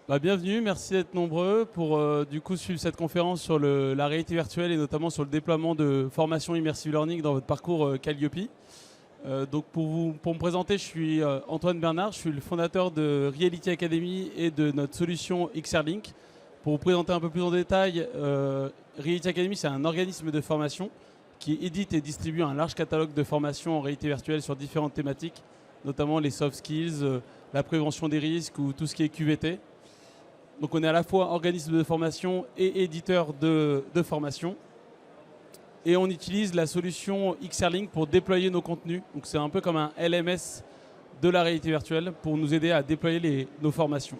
Bienvenue, merci d'être nombreux pour du coup suivre cette conférence sur la réalité virtuelle et notamment sur le déploiement de formation Immersive Learning dans votre parcours Calliope. Donc pour me présenter, je suis Antoine Bernard, je suis le fondateur de Reality Academy et de notre solution XR-Link. Pour vous présenter un peu plus en détail, Reality Academy c'est un organisme de formation qui édite et distribue un large catalogue de formations en réalité virtuelle sur différentes thématiques, notamment les soft skills, la prévention des risques ou tout ce qui est QVT. Donc on est à la fois organisme de formation et éditeur de formation. Et on utilise la solution XR-Link pour déployer nos contenus. Donc c'est un peu comme un LMS de la réalité virtuelle pour nous aider à déployer nos formations.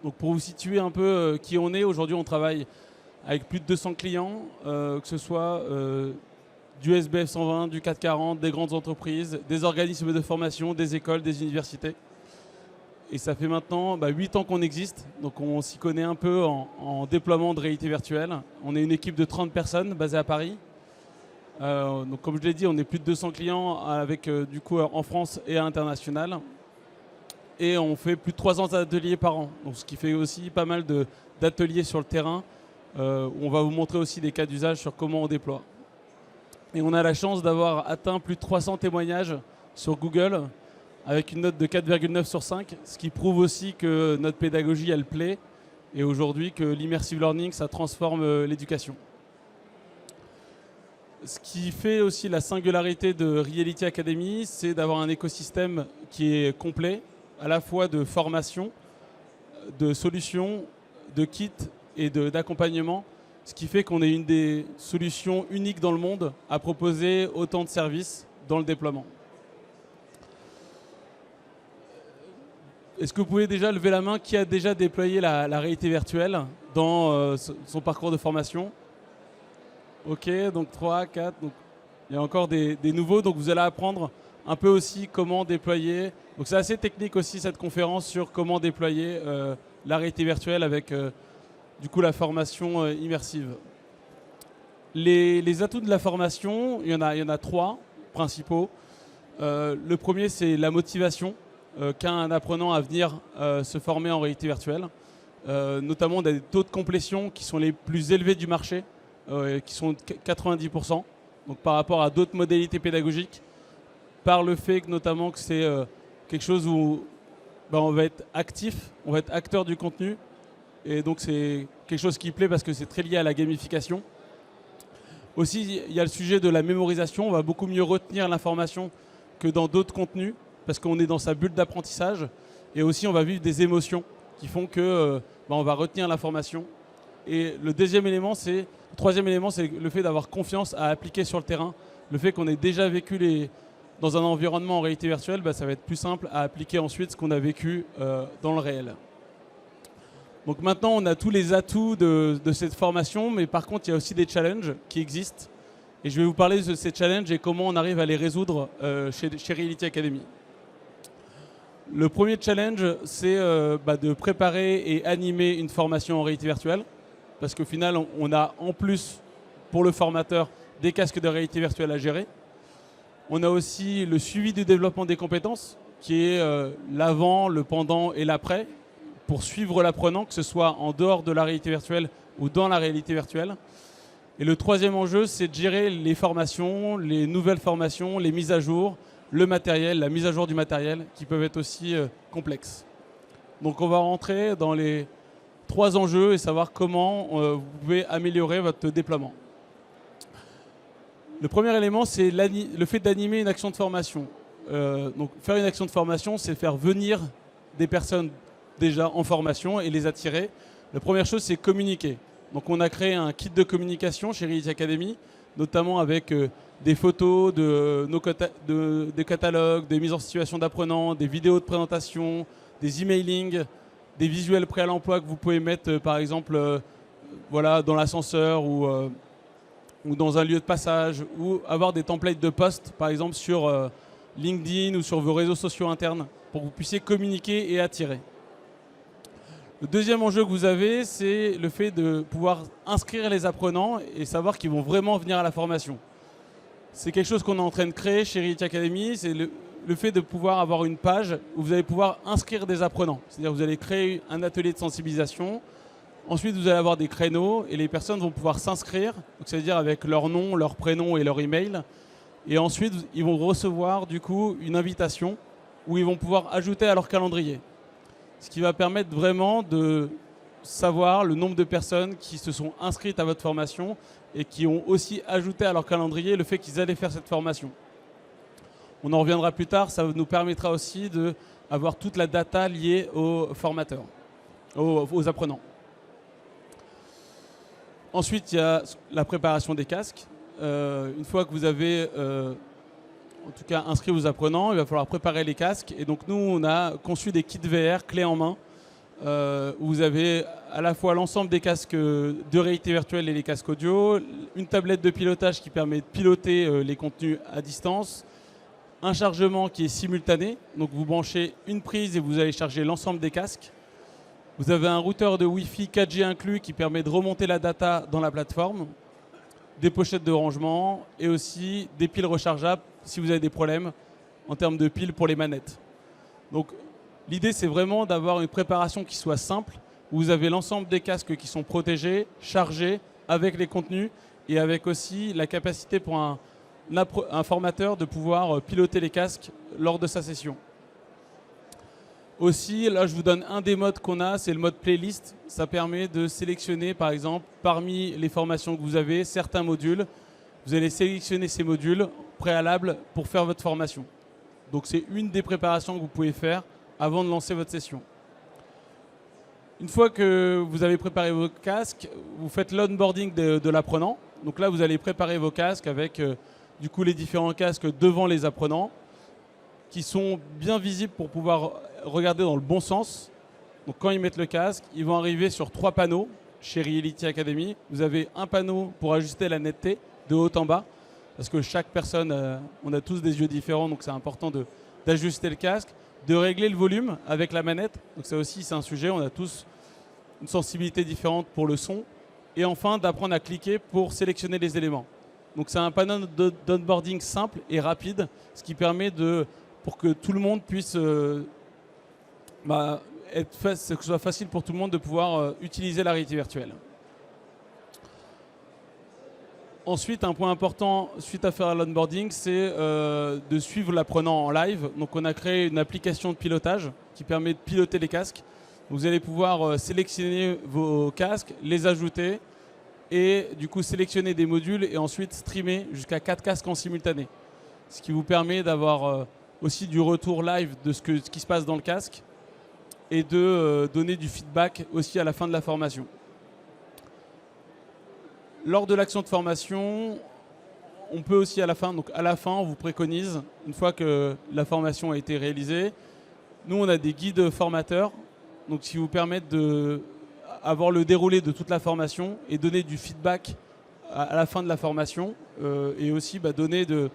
Donc pour vous situer un peu qui on est, aujourd'hui on travaille avec plus de 200 clients, que ce soit du SBF 120, du 440, des grandes entreprises, des organismes de formation, des écoles, des universités. Et ça fait maintenant 8 ans qu'on existe, donc on s'y connaît un peu en déploiement de réalité virtuelle. On est une équipe de 30 personnes basée à Paris. Donc comme je l'ai dit, on est plus de 200 clients avec du coup en France et à l'international. Et on fait plus de 300 ateliers par an, donc ce qui fait aussi pas mal d'ateliers sur le terrain. On va vous montrer aussi des cas d'usage sur comment on déploie. Et on a la chance d'avoir atteint plus de 300 témoignages sur Google, avec une note de 4,9 sur 5, ce qui prouve aussi que notre pédagogie, elle plaît, et aujourd'hui que l'immersive learning, ça transforme l'éducation. Ce qui fait aussi la singularité de Reality Academy, c'est d'avoir un écosystème qui est complet, à la fois de formation, de solutions, de kits et d'accompagnement, ce qui fait qu'on est une des solutions uniques dans le monde à proposer autant de services dans le déploiement. Est-ce que vous pouvez déjà lever la main qui a déjà déployé la réalité virtuelle dans son parcours de formation? Ok, donc 3, 4, donc il y a encore des nouveaux, donc vous allez apprendre un peu aussi comment déployer. Donc c'est assez technique aussi cette conférence sur comment déployer la réalité virtuelle avec du coup la formation immersive. Les atouts de la formation, il y en a 3 principaux. Le premier, c'est la motivation qu'a un apprenant à venir se former en réalité virtuelle. Notamment des taux de complétion qui sont les plus élevés du marché, qui sont 90%, donc par rapport à d'autres modalités pédagogiques, par le fait que notamment que c'est quelque chose où on va être actif, on va être acteur du contenu, et donc c'est quelque chose qui plaît parce que c'est très lié à la gamification. Aussi, il y a le sujet de la mémorisation, on va beaucoup mieux retenir l'information que dans d'autres contenus, parce qu'on est dans sa bulle d'apprentissage, et aussi on va vivre des émotions qui font que on va retenir l'information. Et le troisième élément, c'est le fait d'avoir confiance à appliquer sur le terrain. Le fait qu'on ait déjà vécu dans un environnement en réalité virtuelle, ça va être plus simple à appliquer ensuite ce qu'on a vécu dans le réel. Donc maintenant, on a tous les atouts de cette formation, mais par contre, il y a aussi des challenges qui existent. Et je vais vous parler de ces challenges et comment on arrive à les résoudre chez Reality Academy. Le premier challenge, c'est de préparer et animer une formation en réalité virtuelle. Parce qu'au final, on a en plus, pour le formateur, des casques de réalité virtuelle à gérer. On a aussi le suivi du développement des compétences, qui est l'avant, le pendant et l'après, pour suivre l'apprenant, que ce soit en dehors de la réalité virtuelle ou dans la réalité virtuelle. Et le troisième enjeu, c'est de gérer les formations, les nouvelles formations, les mises à jour, le matériel, la mise à jour du matériel, qui peuvent être aussi complexes. Donc on va rentrer dans les 3 enjeux et savoir comment vous pouvez améliorer votre déploiement. Le premier élément, c'est le fait d'animer une action de formation. Donc faire une action de formation, c'est faire venir des personnes déjà en formation et les attirer. La première chose, c'est communiquer. Donc on a créé un kit de communication chez Reality Academy, notamment avec des photos des catalogues, des mises en situation d'apprenants, des vidéos de présentation, des emailings, des visuels prêts à l'emploi que vous pouvez mettre par exemple dans l'ascenseur ou dans un lieu de passage, ou avoir des templates de posts par exemple sur LinkedIn ou sur vos réseaux sociaux internes pour que vous puissiez communiquer et attirer. Le deuxième enjeu que vous avez, c'est le fait de pouvoir inscrire les apprenants et savoir qu'ils vont vraiment venir à la formation. C'est quelque chose qu'on est en train de créer chez Reality Academy, c'est le fait de pouvoir avoir une page où vous allez pouvoir inscrire des apprenants. C'est-à-dire que vous allez créer un atelier de sensibilisation. Ensuite, vous allez avoir des créneaux et les personnes vont pouvoir s'inscrire, c'est-à-dire avec leur nom, leur prénom et leur email. Et ensuite, ils vont recevoir du coup une invitation où ils vont pouvoir ajouter à leur calendrier. Ce qui va permettre vraiment de savoir le nombre de personnes qui se sont inscrites à votre formation et qui ont aussi ajouté à leur calendrier le fait qu'ils allaient faire cette formation. On en reviendra plus tard, ça nous permettra aussi d'avoir toute la data liée aux formateurs, aux apprenants. Ensuite, il y a la préparation des casques. Une fois que vous avez en tout cas inscrit vos apprenants, il va falloir préparer les casques. Et donc nous, on a conçu des kits VR clés en main où vous avez à la fois l'ensemble des casques de réalité virtuelle et les casques audio, une tablette de pilotage qui permet de piloter les contenus à distance, un chargement qui est simultané, donc vous branchez une prise et vous allez charger l'ensemble des casques. Vous avez un routeur de Wi-Fi 4G inclus qui permet de remonter la data dans la plateforme, des pochettes de rangement et aussi des piles rechargeables si vous avez des problèmes en termes de piles pour les manettes. Donc l'idée c'est vraiment d'avoir une préparation qui soit simple, où vous avez l'ensemble des casques qui sont protégés, chargés avec les contenus et avec aussi la capacité pour un formateur de pouvoir piloter les casques lors de sa session. Aussi, là je vous donne un des modes qu'on a, c'est le mode playlist. Ça permet de sélectionner par exemple parmi les formations que vous avez, certains modules. Vous allez sélectionner ces modules préalables pour faire votre formation. Donc c'est une des préparations que vous pouvez faire avant de lancer votre session. Une fois que vous avez préparé vos casques, vous faites l'onboarding de l'apprenant. Donc là vous allez préparer vos casques avec du coup les différents casques devant les apprenants qui sont bien visibles pour pouvoir regarder dans le bon sens. Donc quand ils mettent le casque, ils vont arriver sur 3 panneaux chez Reality Academy. Vous avez un panneau pour ajuster la netteté de haut en bas, parce que chaque personne, on a tous des yeux différents, donc c'est important d'ajuster le casque, de régler le volume avec la manette. Donc ça aussi, c'est un sujet, on a tous une sensibilité différente pour le son. Et enfin, d'apprendre à cliquer pour sélectionner les éléments. Donc c'est un panneau d'onboarding simple et rapide, ce qui permet pour que tout le monde puisse que ce soit facile pour tout le monde de pouvoir utiliser la réalité virtuelle. Ensuite, un point important suite à faire l'onboarding, c'est de suivre l'apprenant en live. Donc on a créé une application de pilotage qui permet de piloter les casques. Vous allez pouvoir sélectionner vos casques, les ajouter et du coup sélectionner des modules et ensuite streamer jusqu'à 4 casques en simultané. Ce qui vous permet d'avoir aussi du retour live de ce qui se passe dans le casque et de donner du feedback aussi à la fin de la formation. Lors de l'action de formation, on peut aussi à la fin, on vous préconise, une fois que la formation a été réalisée, nous on a des guides formateurs donc, qui vous permettent d'avoir le déroulé de toute la formation et donner du feedback à la fin de la formation et aussi de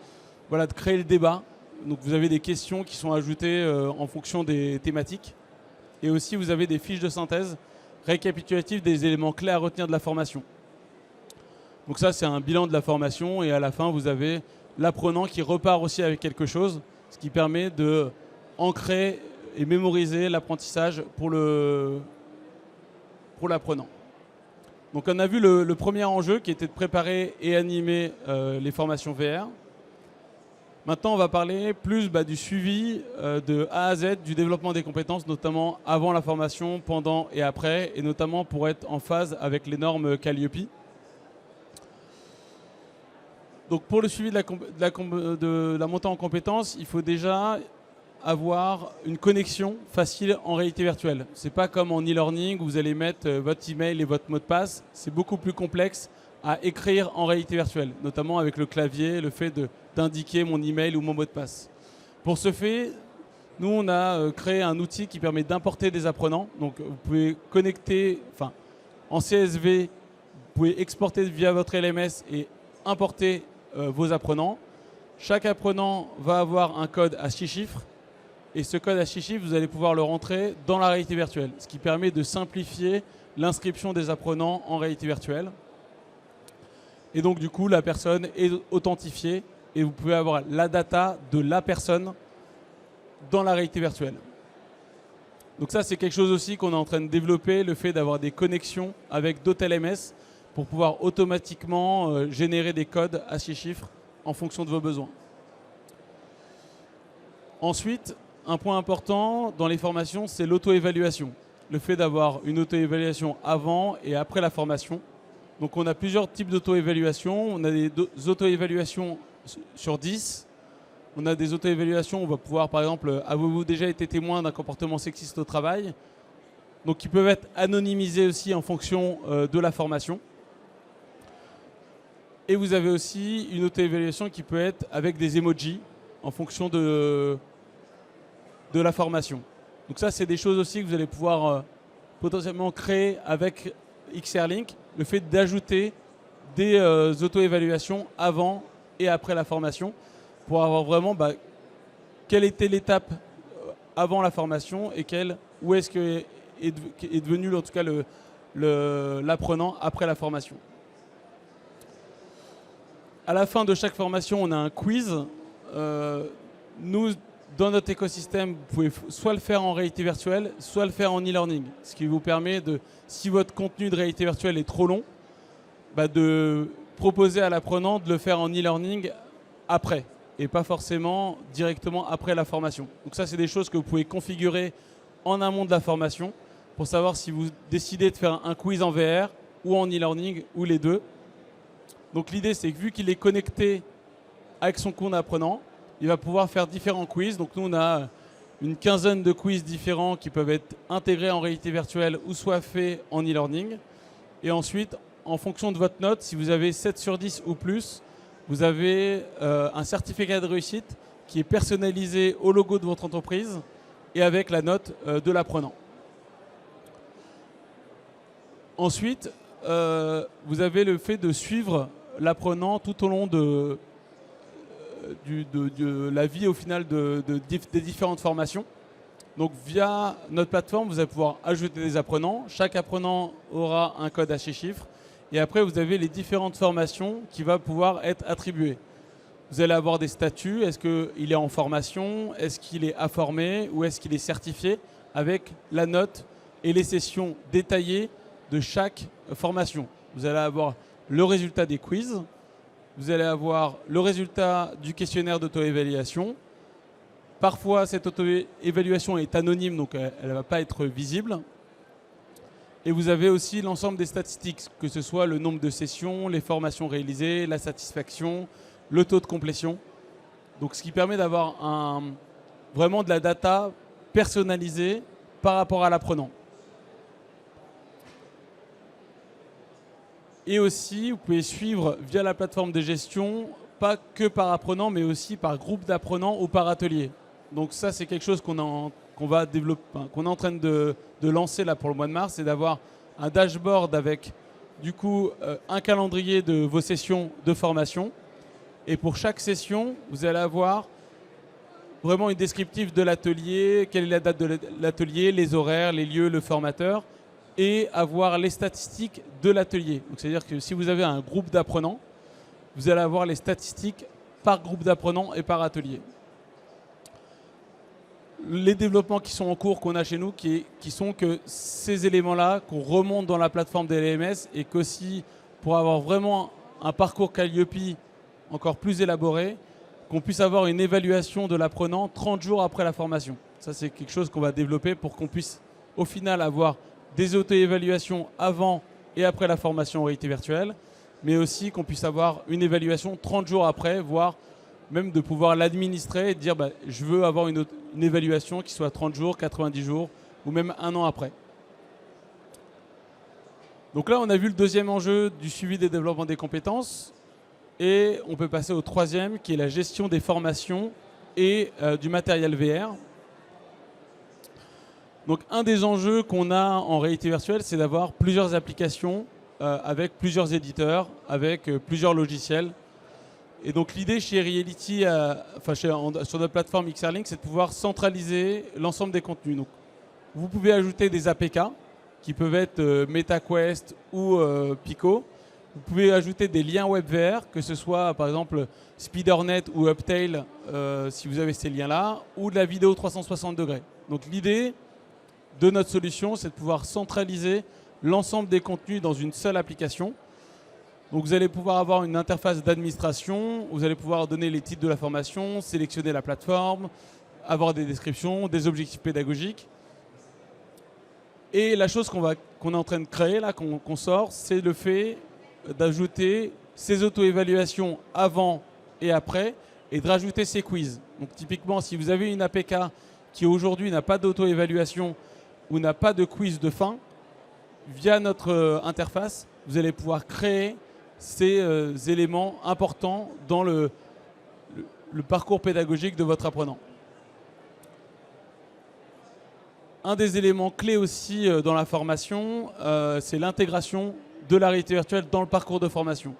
créer le débat. Donc vous avez des questions qui sont ajoutées en fonction des thématiques et aussi vous avez des fiches de synthèse récapitulatives des éléments clés à retenir de la formation. Donc ça, c'est un bilan de la formation et à la fin, vous avez l'apprenant qui repart aussi avec quelque chose, ce qui permet d'ancrer et mémoriser l'apprentissage pour l'apprenant. Donc on a vu le premier enjeu qui était de préparer et animer les formations VR. Maintenant, on va parler plus du suivi de A à Z, du développement des compétences, notamment avant la formation, pendant et après, et notamment pour être en phase avec les normes Calliope. Donc pour le suivi de la montée en compétences, il faut déjà avoir une connexion facile en réalité virtuelle. Ce n'est pas comme en e-learning où vous allez mettre votre email et votre mot de passe. C'est beaucoup plus complexe à écrire en réalité virtuelle, notamment avec le clavier, le fait d'indiquer mon email ou mon mot de passe. Pour ce fait, nous on a créé un outil qui permet d'importer des apprenants. Donc vous pouvez connecter, en CSV, vous pouvez exporter via votre LMS et importer vos apprenants. Chaque apprenant va avoir un code à 6 chiffres et ce code à 6 chiffres, vous allez pouvoir le rentrer dans la réalité virtuelle, ce qui permet de simplifier l'inscription des apprenants en réalité virtuelle. Et donc du coup, la personne est authentifiée et vous pouvez avoir la data de la personne dans la réalité virtuelle. Donc ça, c'est quelque chose aussi qu'on est en train de développer, le fait d'avoir des connexions avec d'autres LMS pour pouvoir automatiquement générer des codes à 6 chiffres en fonction de vos besoins. Ensuite, un point important dans les formations, c'est l'auto-évaluation. Le fait d'avoir une auto-évaluation avant et après la formation. Donc on a plusieurs types d'auto-évaluation. On a des auto-évaluations sur 10. On a des auto-évaluations, on va pouvoir par exemple, avez-vous déjà été témoin d'un comportement sexiste au travail? Donc qui peuvent être anonymisés aussi en fonction de la formation. Et vous avez aussi une auto-évaluation qui peut être avec des emojis en fonction de la formation. Donc ça, c'est des choses aussi que vous allez pouvoir potentiellement créer avec XR-Link, le fait d'ajouter des auto-évaluations avant et après la formation pour avoir vraiment quelle était l'étape avant la formation et où est-ce que est devenu en tout cas l'apprenant après la formation. À la fin de chaque formation, on a un quiz. Nous, dans notre écosystème, vous pouvez soit le faire en réalité virtuelle, soit le faire en e-learning. Ce qui vous permet de, si votre contenu de réalité virtuelle est trop long, de proposer à l'apprenant de le faire en e-learning après, et pas forcément directement après la formation. Donc ça, c'est des choses que vous pouvez configurer en amont de la formation pour savoir si vous décidez de faire un quiz en VR ou en e-learning ou les deux. Donc l'idée, c'est que vu qu'il est connecté avec son compte apprenant, il va pouvoir faire différents quiz. Donc nous, on a une quinzaine de quiz différents qui peuvent être intégrés en réalité virtuelle ou soit faits en e-learning. Et ensuite, en fonction de votre note, si vous avez 7 sur 10 ou plus, vous avez un certificat de réussite qui est personnalisé au logo de votre entreprise et avec la note de l'apprenant. Ensuite, vous avez le fait de suivre l'apprenant tout au long de la vie au final des différentes formations. Donc via notre plateforme, vous allez pouvoir ajouter des apprenants. Chaque apprenant aura un code à 6 chiffres. Et après, vous avez les différentes formations qui vont pouvoir être attribuées. Vous allez avoir des statuts. Est-ce qu'il est en formation? Est-ce qu'il est informé? Ou est-ce qu'il est certifié? Avec la note et les sessions détaillées de chaque formation. Vous allez avoir le résultat des quiz. Vous allez avoir le résultat du questionnaire d'auto-évaluation. Parfois, cette auto-évaluation est anonyme, donc elle ne va pas être visible. Et vous avez aussi l'ensemble des statistiques, que ce soit le nombre de sessions, les formations réalisées, la satisfaction, le taux de complétion. Donc, ce qui permet d'avoir vraiment de la data personnalisée par rapport à l'apprenant. Et aussi, vous pouvez suivre via la plateforme de gestion, pas que par apprenant, mais aussi par groupe d'apprenants ou par atelier. Donc ça, c'est quelque chose qu'on va développer, qu'on est en train de lancer là pour le mois de mars, c'est d'avoir un dashboard avec du coup un calendrier de vos sessions de formation. Et pour chaque session, vous allez avoir vraiment une descriptive de l'atelier, quelle est la date de l'atelier, les horaires, les lieux, le formateur, et avoir les statistiques de l'atelier. Donc c'est-à-dire que si vous avez un groupe d'apprenants, vous allez avoir les statistiques par groupe d'apprenants et par atelier. Les développements qui sont en cours, qu'on a chez nous, qui sont que ces éléments-là, qu'on remonte dans la plateforme des LMS et qu'aussi, pour avoir vraiment un parcours Calliope encore plus élaboré, qu'on puisse avoir une évaluation de l'apprenant 30 jours après la formation. Ça, c'est quelque chose qu'on va développer pour qu'on puisse, au final, avoir des auto-évaluations avant et après la formation en réalité virtuelle, mais aussi qu'on puisse avoir une évaluation 30 jours après, voire même de pouvoir l'administrer et de dire je veux avoir une évaluation qui soit 30 jours, 90 jours ou même un an après. Donc là, on a vu le deuxième enjeu du suivi des développements des compétences et on peut passer au troisième qui est la gestion des formations et du matériel VR. Donc un des enjeux qu'on a en réalité virtuelle, c'est d'avoir plusieurs applications avec plusieurs éditeurs, avec plusieurs logiciels. Et donc l'idée chez Reality, sur notre plateforme XR-Link, c'est de pouvoir centraliser l'ensemble des contenus. Donc, vous pouvez ajouter des APK qui peuvent être MetaQuest ou Pico. Vous pouvez ajouter des liens WebVR, que ce soit par exemple SpeederNet ou Uptail, si vous avez ces liens-là, ou de la vidéo 360 degrés. Donc l'idée de notre solution, c'est de pouvoir centraliser l'ensemble des contenus dans une seule application. Donc vous allez pouvoir avoir une interface d'administration, vous allez pouvoir donner les titres de la formation, sélectionner la plateforme, avoir des descriptions, des objectifs pédagogiques. Et la chose qu'on est en train de créer, là, qu'on sort, c'est le fait d'ajouter ces auto-évaluations avant et après et de rajouter ces quiz. Donc typiquement, si vous avez une APK qui aujourd'hui n'a pas d'auto-évaluation ou n'a pas de quiz de fin, via notre interface, vous allez pouvoir créer ces éléments importants dans le parcours pédagogique de votre apprenant. Un des éléments clés aussi dans la formation, c'est l'intégration de la réalité virtuelle dans le parcours de formation.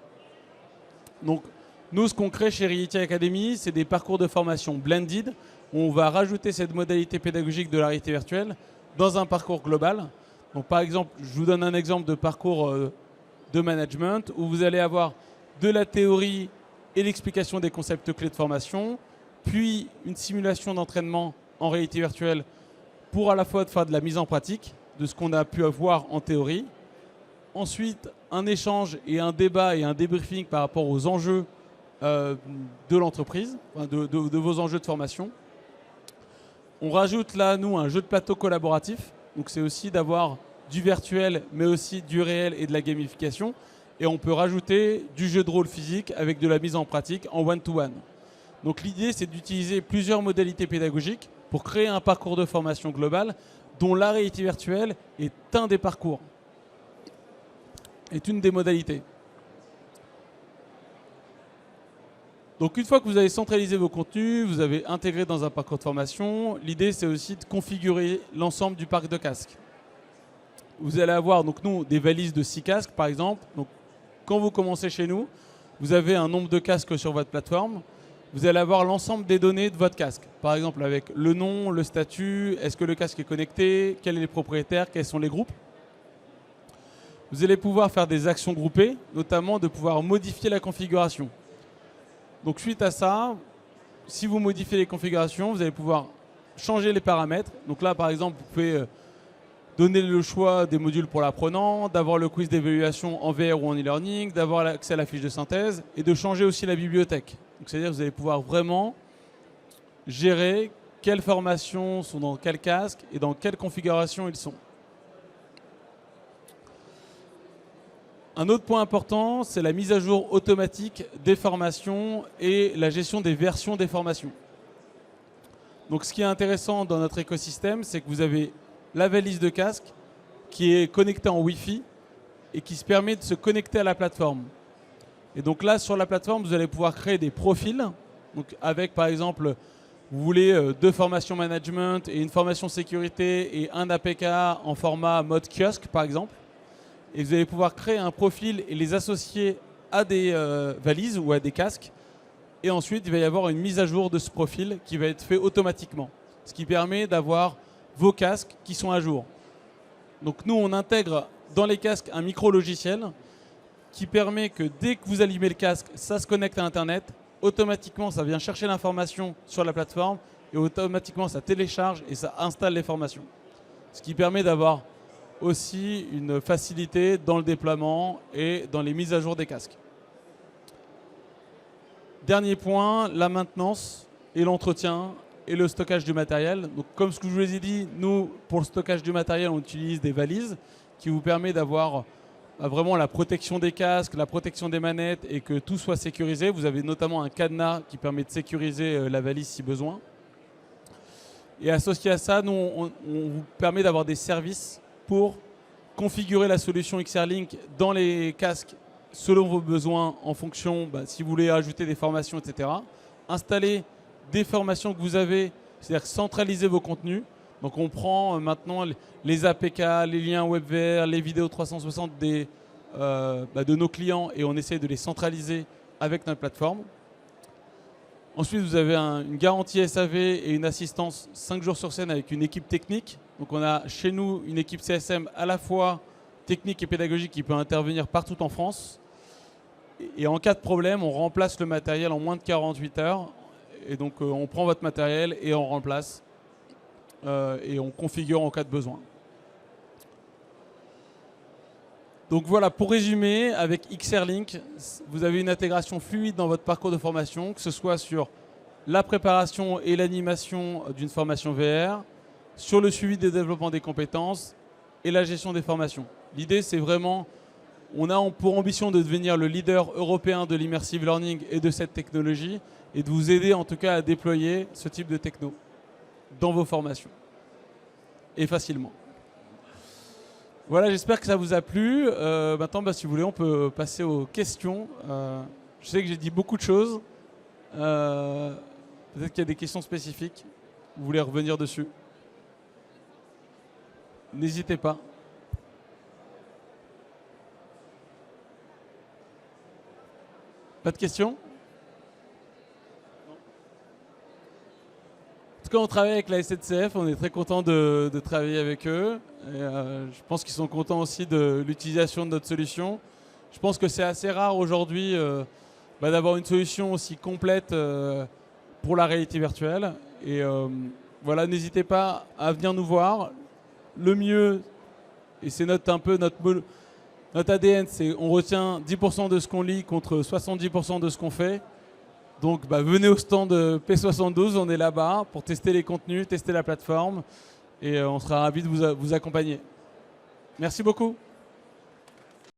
Donc, nous, ce qu'on crée chez Reality Academy, c'est des parcours de formation blended, où on va rajouter cette modalité pédagogique de la réalité virtuelle dans un parcours global. Donc, par exemple, je vous donne un exemple de parcours de management, où vous allez avoir de la théorie et l'explication des concepts clés de formation, puis une simulation d'entraînement en réalité virtuelle pour à la fois faire de la mise en pratique de ce qu'on a pu avoir en théorie. Ensuite, un échange et un débat et un débriefing par rapport aux enjeux de l'entreprise, de vos enjeux de formation. On rajoute là, nous, un jeu de plateau collaboratif. Donc c'est aussi d'avoir du virtuel, mais aussi du réel et de la gamification. Et on peut rajouter du jeu de rôle physique avec de la mise en pratique en one-to-one. Donc l'idée, c'est d'utiliser plusieurs modalités pédagogiques pour créer un parcours de formation global dont la réalité virtuelle est un des parcours, est une des modalités. Donc une fois que vous avez centralisé vos contenus, vous avez intégré dans un parcours de formation, l'idée c'est aussi de configurer l'ensemble du parc de casques. Vous allez avoir donc nous des valises de 6 casques par exemple. Donc quand vous commencez chez nous, vous avez un nombre de casques sur votre plateforme. Vous allez avoir l'ensemble des données de votre casque. Par exemple avec le nom, le statut, est-ce que le casque est connecté, quels sont les propriétaires, quels sont les groupes. Vous allez pouvoir faire des actions groupées, notamment de pouvoir modifier la configuration. Donc suite à ça, si vous modifiez les configurations, vous allez pouvoir changer les paramètres. Donc là par exemple, vous pouvez donner le choix des modules pour l'apprenant, d'avoir le quiz d'évaluation en VR ou en e-learning, d'avoir accès à la fiche de synthèse et de changer aussi la bibliothèque. C'est-à-dire que vous allez pouvoir vraiment gérer quelles formations sont dans quel casque et dans quelle configuration ils sont. Un autre point important, c'est la mise à jour automatique des formations et la gestion des versions des formations. Donc ce qui est intéressant dans notre écosystème, c'est que vous avez la valise de casque qui est connectée en Wi-Fi et qui se permet de se connecter à la plateforme. Et donc là, sur la plateforme, vous allez pouvoir créer des profils. Donc avec, par exemple, vous voulez 2 formations management et une formation sécurité et un APK en format mode kiosque, par exemple. Et vous allez pouvoir créer un profil et les associer à des valises ou à des casques. Et ensuite, il va y avoir une mise à jour de ce profil qui va être fait automatiquement. Ce qui permet d'avoir vos casques qui sont à jour. Donc nous, on intègre dans les casques un micro-logiciel qui permet que dès que vous allumez le casque, ça se connecte à Internet. Automatiquement, ça vient chercher l'information sur la plateforme et automatiquement, ça télécharge et ça installe les formations. Ce qui permet d'avoir aussi une facilité dans le déploiement et dans les mises à jour des casques. Dernier point, la maintenance et l'entretien et le stockage du matériel. Donc, comme ce que je vous ai dit, nous, pour le stockage du matériel, on utilise des valises qui vous permettent d'avoir vraiment la protection des casques, la protection des manettes et que tout soit sécurisé. Vous avez notamment un cadenas qui permet de sécuriser la valise si besoin. Et associé à ça, nous, on vous permet d'avoir des services pour configurer la solution XR-Link dans les casques selon vos besoins en fonction, si vous voulez ajouter des formations, etc. Installer des formations que vous avez, c'est-à-dire centraliser vos contenus. Donc on prend maintenant les APK, les liens WebVR, les vidéos 360 de nos clients et on essaie de les centraliser avec notre plateforme. Ensuite, vous avez une garantie SAV et une assistance 5 jours sur scène avec une équipe technique. Donc on a chez nous une équipe CSM à la fois technique et pédagogique qui peut intervenir partout en France. Et en cas de problème, on remplace le matériel en moins de 48 heures. Et donc, on prend votre matériel et on remplace. Et on configure en cas de besoin. Donc voilà, pour résumer, avec XR-Link, vous avez une intégration fluide dans votre parcours de formation, que ce soit sur la préparation et l'animation d'une formation VR, sur le suivi des développements des compétences et la gestion des formations. L'idée, c'est vraiment, on a pour ambition de devenir le leader européen de l'immersive learning et de cette technologie, et de vous aider en tout cas à déployer ce type de techno dans vos formations, et facilement. Voilà, j'espère que ça vous a plu. Maintenant, si vous voulez, on peut passer aux questions. Je sais que j'ai dit beaucoup de choses. Peut-être qu'il y a des questions spécifiques. Vous voulez revenir dessus? N'hésitez pas. Pas de questions? En tout cas, on travaille avec la SNCF, on est très content de travailler avec eux. Et, je pense qu'ils sont contents aussi de l'utilisation de notre solution. Je pense que c'est assez rare aujourd'hui d'avoir une solution aussi complète pour la réalité virtuelle. Et voilà, n'hésitez pas à venir nous voir. Le mieux, et c'est un peu notre ADN, c'est on retient 10% de ce qu'on lit contre 70% de ce qu'on fait. Donc venez au stand de P72, on est là-bas pour tester les contenus, tester la plateforme et on sera ravis de vous accompagner. Merci beaucoup.